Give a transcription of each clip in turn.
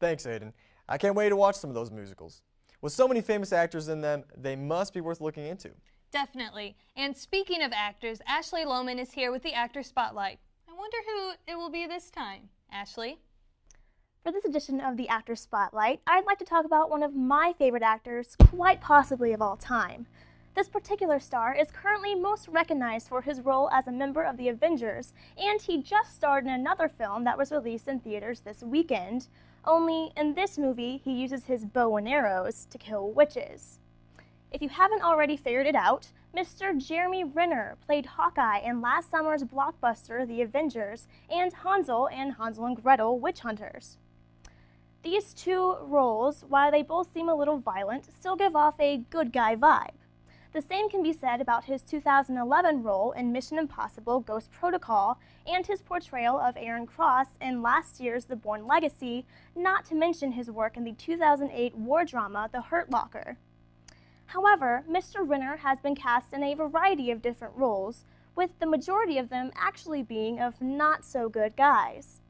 Thanks, Aiden. I can't wait to watch some of those musicals. With so many famous actors in them, they must be worth looking into. Definitely. And speaking of actors, Ashley Lohman is here with the Actor Spotlight. I wonder who it will be this time. Ashley? For this edition of the Actor Spotlight, I'd like to talk about one of my favorite actors, quite possibly of all time. This particular star is currently most recognized for his role as a member of the Avengers, and he just starred in another film that was released in theaters this weekend. Only in this movie, he uses his bow and arrows to kill witches. If you haven't already figured it out, Mr. Jeremy Renner played Hawkeye in last summer's blockbuster The Avengers and Hansel and Gretel Witch Hunters. These two roles, while they both seem a little violent, still give off a good guy vibe. The same can be said about his 2011 role in Mission Impossible Ghost Protocol and his portrayal of Aaron Cross in last year's The Bourne Legacy, not to mention his work in the 2008 war drama The Hurt Locker. However, Mr. Renner has been cast in a variety of different roles, with the majority of them actually being of not-so-good guys.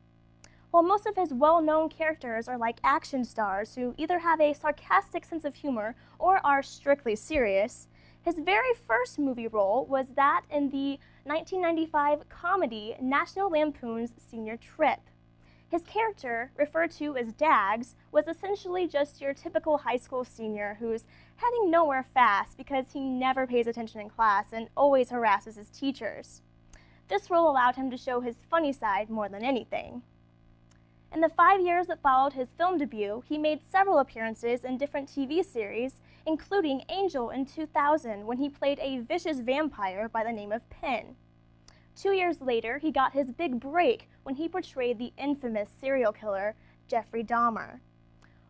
While most of his well-known characters are like action stars who either have a sarcastic sense of humor or are strictly serious, his very first movie role was that in the 1995 comedy National Lampoon's Senior Trip. His character, referred to as Dags, was essentially just your typical high school senior who's heading nowhere fast because he never pays attention in class and always harasses his teachers. This role allowed him to show his funny side more than anything. In the 5 years that followed his film debut, he made several appearances in different TV series, including Angel in 2000 when he played a vicious vampire by the name of Penn. 2 years later, he got his big break when he portrayed the infamous serial killer, Jeffrey Dahmer.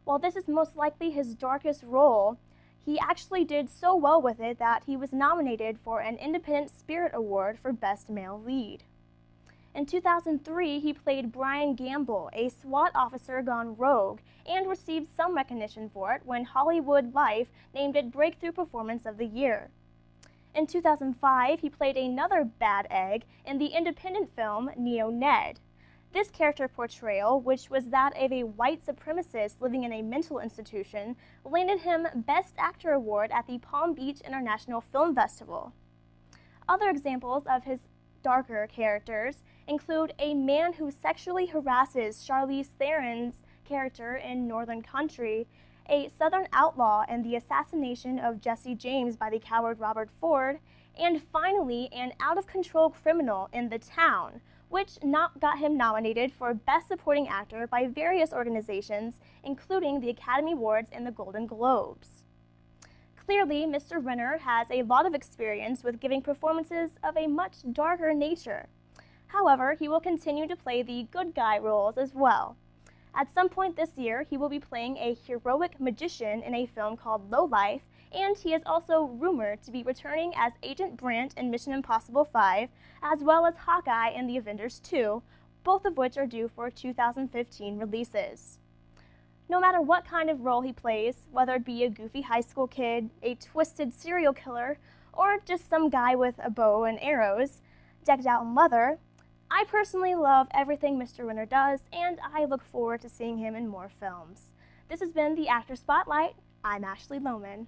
While this is most likely his darkest role, he actually did so well with it that he was nominated for an Independent Spirit Award for Best Male Lead. In 2003, he played Brian Gamble, a SWAT officer gone rogue, and received some recognition for it when Hollywood Life named it Breakthrough Performance of the Year. In 2005, he played another bad egg in the independent film Neo Ned. This character portrayal, which was that of a white supremacist living in a mental institution, landed him Best Actor Award at the Palm Beach International Film Festival. Other examples of his darker characters include a man who sexually harasses Charlize Theron's character in Northern Country, a Southern outlaw in the assassination of Jesse James by the coward Robert Ford, and finally an out-of-control criminal in The Town, which got him nominated for Best Supporting Actor by various organizations, including the Academy Awards and the Golden Globes. Clearly, Mr. Renner has a lot of experience with giving performances of a much darker nature. However, he will continue to play the good guy roles as well. At some point this year, he will be playing a heroic magician in a film called Low Life, and he is also rumored to be returning as Agent Brandt in Mission Impossible 5, as well as Hawkeye in The Avengers 2, both of which are due for 2015 releases. No matter what kind of role he plays, whether it be a goofy high school kid, a twisted serial killer, or just some guy with a bow and arrows, decked out in leather, I personally love everything Mr. Renner does, and I look forward to seeing him in more films. This has been the Actor Spotlight. I'm Ashley Lohman.